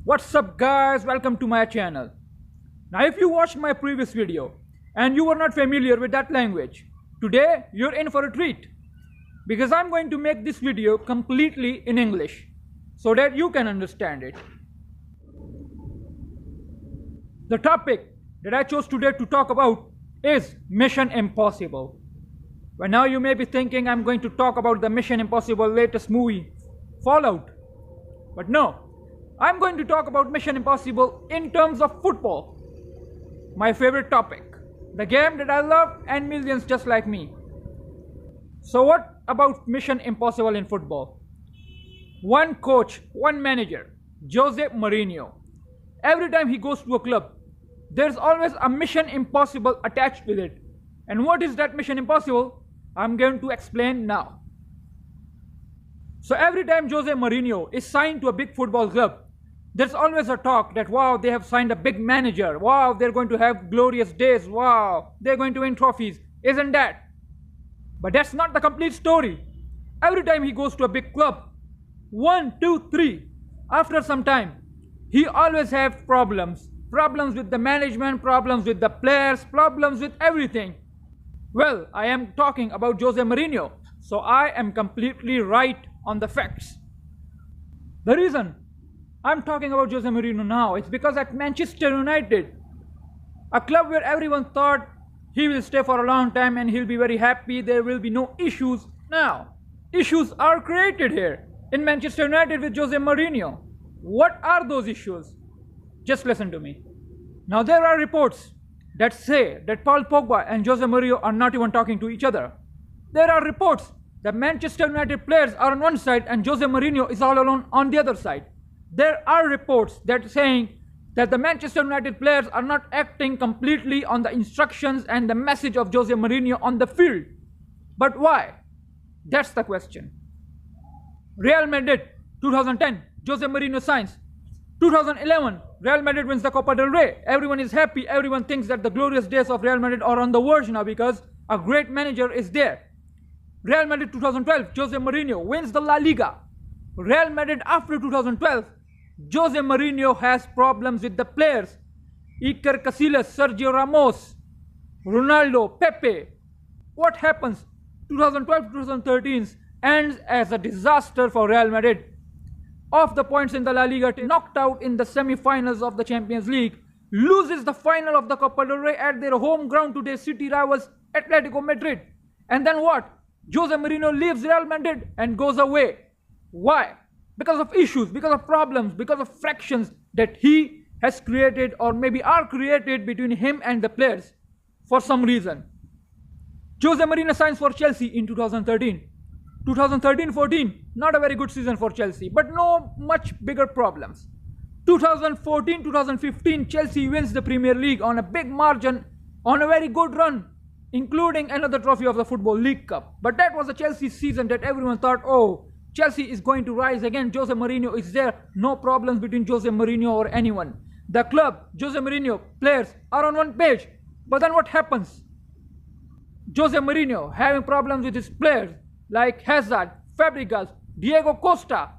What's up guys, welcome to my channel. Now if you watched my previous video and you were not familiar with that language, today you're in for a treat because I'm going to make this video completely in English so that you can understand it. The topic that I chose today to talk about is Mission Impossible. Well, now you may be thinking I'm going to talk about the Mission Impossible latest movie, Fallout. But no, I'm going to talk about Mission Impossible in terms of football. My favorite topic, the game that I love and millions just like me. So what about Mission Impossible in football? One coach, one manager, Jose Mourniho. Every time he goes to a club, there's always a Mission Impossible attached with it. And what is that Mission Impossible? I'm going to explain now. So every time Jose Mourniho is signed to a big football club, there's always a talk that wow, they have signed a big manager, wow, they're going to have glorious days, wow, they're going to win trophies, isn't that? But that's not the complete story. Every time he goes to a big club, 1, 2, 3, after some time, he always has problems. Problems with the management, problems with the players, problems with everything. Well, I am talking about Jose Mourniho, so I am completely right on the facts. The reason I'm talking about Jose Mourniho now is because at Manchester United, a club where everyone thought he will stay for a long time and he'll be very happy, there will be no issues. Now, issues are created here in Manchester United with Jose Mourniho. What are those issues? Just listen to me. Now there are reports that say that Paul Pogba and Jose Mourniho are not even talking to each other. There are reports that Manchester United players are on one side and Jose Mourniho is all alone on the other side. There are reports that saying that the Manchester United players are not acting completely on the instructions and the message of Jose Mourniho on the field. But why? That's the question. Real Madrid 2010, Jose Mourniho signs. 2011, Real Madrid wins the Copa del Rey. Everyone is happy. Everyone thinks that the glorious days of Real Madrid are on the verge now because a great manager is there. Real Madrid 2012, Jose Mourniho wins the La Liga. Real Madrid after 2012, Jose Mourniho has problems with the players. Iker Casillas, Sergio Ramos, Ronaldo, Pepe. What happens? 2012-2013 ends as a disaster for Real Madrid. Off the points in the La Liga, knocked out in the semi-finals of the Champions League, loses the final of the Copa del Rey at their home ground to their city rivals Atletico Madrid. And then what? Jose Mourniho leaves Real Madrid and goes away. Why? Because of issues, because of problems, because of fractions that he has created or maybe are created between him and the players for some reason. Jose Mourniho signs for Chelsea in 2013. 2013-14, not a very good season for Chelsea, but no much bigger problems. 2014-2015, Chelsea wins the Premier League on a big margin, on a very good run, including another trophy of the Football League Cup. But that was a Chelsea season that everyone thought, oh, Chelsea is going to rise again. Jose Mourniho is there. No problems between Jose Mourniho or anyone. The club, Jose Mourniho, players are on one page. But then what happens? Jose Mourniho having problems with his players like Hazard, Fabregas, Diego Costa.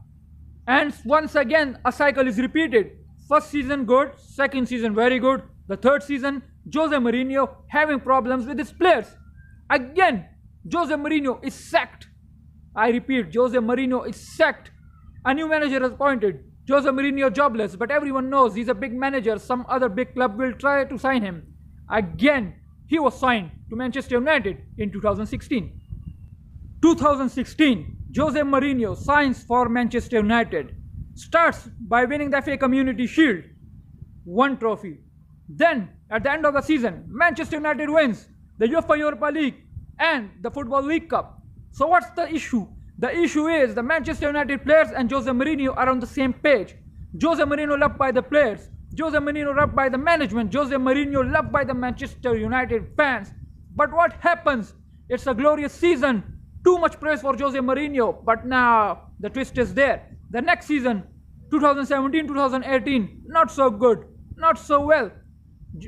And once again, a cycle is repeated. First season good, second season very good. The third season, Jose Mourniho having problems with his players. Again, Jose Mourniho is sacked. I repeat, Jose Mourniho is sacked. A new manager is appointed. Jose Mourniho jobless, but everyone knows he's a big manager. Some other big club will try to sign him. Again, he was signed to Manchester United in 2016. 2016, Jose Mourniho signs for Manchester United. Starts by winning the FA Community Shield. One trophy. Then, at the end of the season, Manchester United wins the UEFA Europa League and the Football League Cup. So what's the issue? The issue is the Manchester United players and Jose Mourniho are on the same page. Jose Mourniho loved by the players. Jose Mourniho loved by the management. Jose Mourniho loved by the Manchester United fans. But what happens? It's a glorious season. Too much praise for Jose Mourniho. But now the twist is there. The next season, 2017-2018, not so good. Not so well.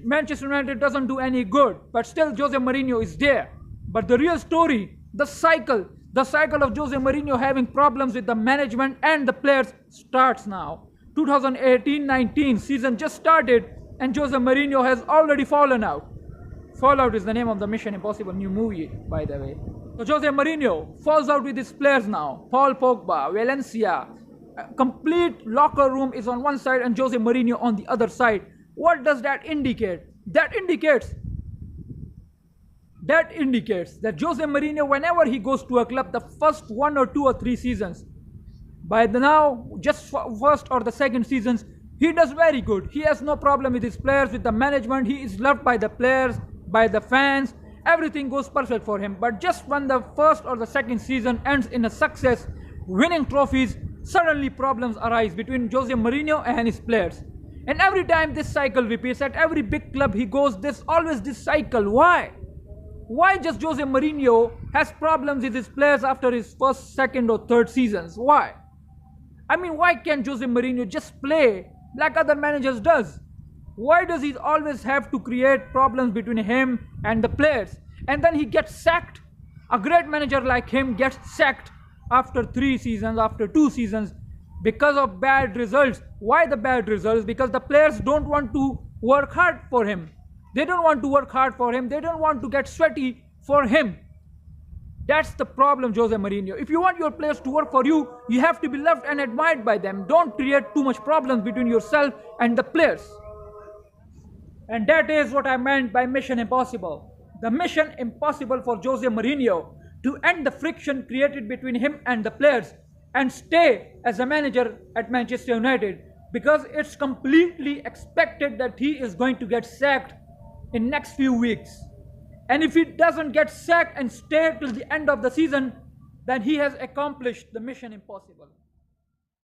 Manchester United doesn't do any good. But still Jose Mourniho is there. But the real story, the cycle of Jose Mourniho having problems with the management and the players starts now. 2018-19 season just started and Jose Mourinho has already fallen out. Fallout is the name of the Mission Impossible new movie, by the way. So Jose Mourinho falls out with his players now. Paul Pogba, Valencia. A complete locker room is on one side and Jose Mourinho on the other side. What does that indicate? That indicates that Jose Mourinho, whenever he goes to a club, the first 1 or 2 or 3 seasons, by the now, just first or the second seasons, he does very good. He has no problem with his players, with the management. He is loved by the players, by the fans. Everything goes perfect for him. But just when the first or the second season ends in a success, winning trophies, suddenly problems arise between Jose Mourinho and his players. And every time this cycle repeats, at every big club he goes, there's always this cycle. Why? Why just Jose Mourinho has problems with his players after his first, second or third seasons? Why? I mean, why can't Jose Mourinho just play like other managers does? Why does he always have to create problems between him and the players? And then he gets sacked. A great manager like him gets sacked after 3 seasons, after 2 seasons, because of bad results. Why the bad results? Because the players don't want to work hard for him. They don't want to work hard for him. They don't want to get sweaty for him. That's the problem, Jose Mourinho. If you want your players to work for you, you have to be loved and admired by them. Don't create too much problems between yourself and the players. And that is what I meant by Mission Impossible. The Mission Impossible for Jose Mourinho to end the friction created between him and the players and stay as a manager at Manchester United, because it's completely expected that he is going to get sacked in next few weeks. And if he doesn't get sacked and stay till the end of the season, then he has accomplished the Mission Impossible.